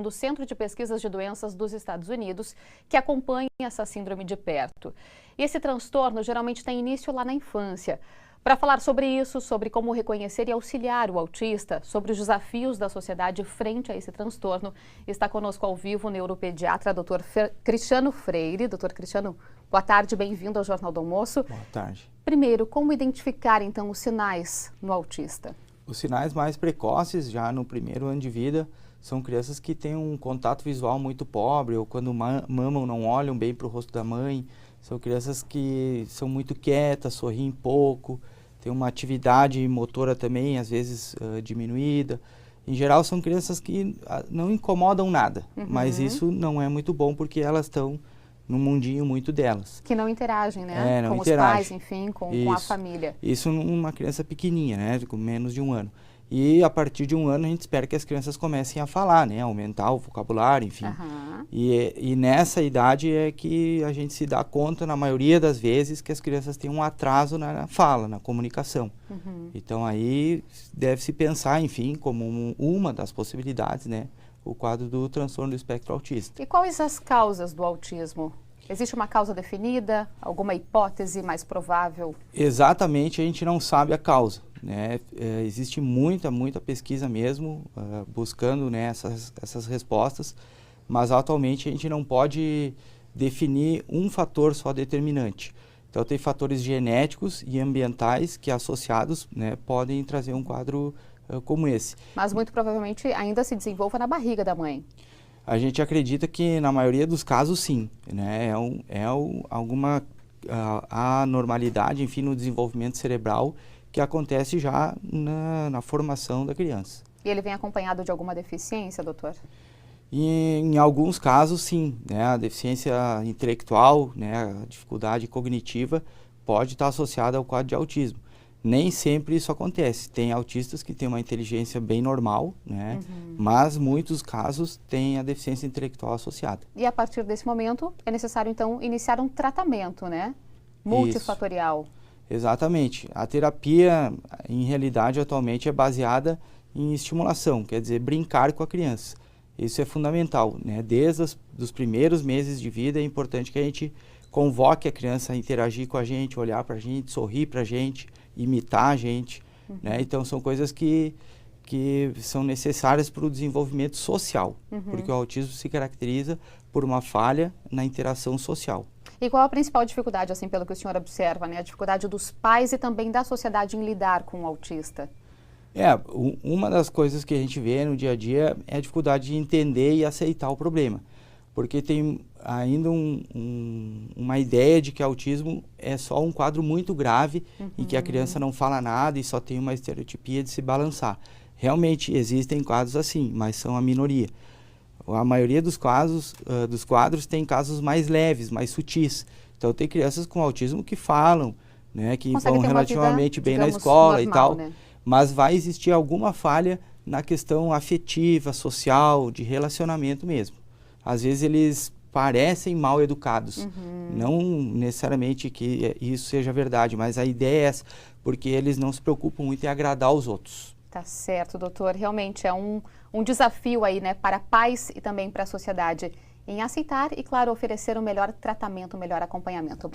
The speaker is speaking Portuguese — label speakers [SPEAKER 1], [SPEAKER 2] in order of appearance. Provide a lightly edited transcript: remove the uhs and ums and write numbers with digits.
[SPEAKER 1] do Centro de Pesquisas de Doenças dos Estados Unidos, que acompanha essa síndrome de perto. E esse transtorno geralmente tem início lá na infância. Para falar sobre isso, sobre como reconhecer e auxiliar o autista, sobre os desafios da sociedade frente a esse transtorno, está conosco ao vivo o neuropediatra Dr. Cristiano Freire. Dr. Cristiano, boa tarde, bem-vindo ao Jornal do Almoço.
[SPEAKER 2] Boa tarde.
[SPEAKER 1] Primeiro, como identificar então os sinais no autista?
[SPEAKER 2] Os sinais mais precoces, já no primeiro ano de vida, são crianças que têm um contato visual muito pobre, ou quando mamam não olham bem para o rosto da mãe. São crianças que são muito quietas, sorriem pouco, têm uma atividade motora também, às vezes diminuída. Em geral, são crianças que não incomodam nada, mas isso não é muito bom porque elas estão no mundinho muito delas.
[SPEAKER 1] Que não interagem, né?
[SPEAKER 2] Não
[SPEAKER 1] com
[SPEAKER 2] interagem.
[SPEAKER 1] Os pais, enfim, com a família.
[SPEAKER 2] Isso numa criança pequenininha, né? Com menos de um ano. E a partir de um ano a gente espera que as crianças comecem a falar, né? Aumentar o vocabulário, enfim. E nessa idade é que a gente se dá conta, na maioria das vezes, que as crianças têm um atraso na fala, na comunicação. Então aí deve-se pensar, enfim, como uma das possibilidades, né? O quadro do transtorno do espectro autista.
[SPEAKER 1] E quais as causas do autismo? Existe uma causa definida? Alguma hipótese mais provável?
[SPEAKER 2] Exatamente, a gente não sabe a causa, né? Existe muita pesquisa mesmo, buscando, né, essas respostas, mas atualmente a gente não pode definir um fator só determinante. Então tem fatores genéticos e ambientais que associados, né, podem trazer um quadro como esse.
[SPEAKER 1] Mas muito provavelmente ainda se desenvolva na barriga da mãe.
[SPEAKER 2] A gente acredita que na maioria dos casos sim, né? Alguma anormalidade, enfim, no desenvolvimento cerebral que acontece já na formação da criança.
[SPEAKER 1] E ele vem acompanhado de alguma deficiência, doutor?
[SPEAKER 2] E, em alguns casos sim, né? A deficiência intelectual, né? A dificuldade cognitiva pode estar associada ao quadro de autismo. Nem sempre isso acontece. Tem autistas que têm uma inteligência bem normal, né? Mas muitos casos têm a deficiência intelectual associada.
[SPEAKER 1] E a partir desse momento é necessário então iniciar um tratamento, né? Multifatorial.
[SPEAKER 2] Isso. Exatamente. A terapia, em realidade, atualmente é baseada em estimulação, quer dizer, brincar com a criança. Isso é fundamental, né? Desde os primeiros meses de vida é importante que a gente convoque a criança a interagir com a gente, olhar para a gente, sorrir para a gente, imitar a gente, né? Então são coisas que são necessárias para o desenvolvimento social, porque o autismo se caracteriza por uma falha na interação social.
[SPEAKER 1] E qual a principal dificuldade, assim, pelo que o senhor observa, né? A dificuldade dos pais e também da sociedade em lidar com o autista?
[SPEAKER 2] Uma das coisas que a gente vê no dia a dia é a dificuldade de entender e aceitar o problema, porque tem ainda uma ideia de que autismo é só um quadro muito grave em que a criança não fala nada e só tem uma estereotipia de se balançar. Realmente existem quadros assim, mas são a minoria. A maioria dos quadros tem casos mais leves, mais sutis. Então tem crianças com autismo que falam, né, que vão relativamente bem na escola e tal, né? Mas vai existir alguma falha na questão afetiva, social, de relacionamento mesmo. Às vezes eles parecem mal educados, não necessariamente que isso seja verdade, mas a ideia é essa, porque eles não se preocupam muito em agradar os outros.
[SPEAKER 1] Tá certo, doutor. Realmente é um desafio aí, né, para pais e também para a sociedade em aceitar e, claro, oferecer o melhor tratamento, o melhor acompanhamento.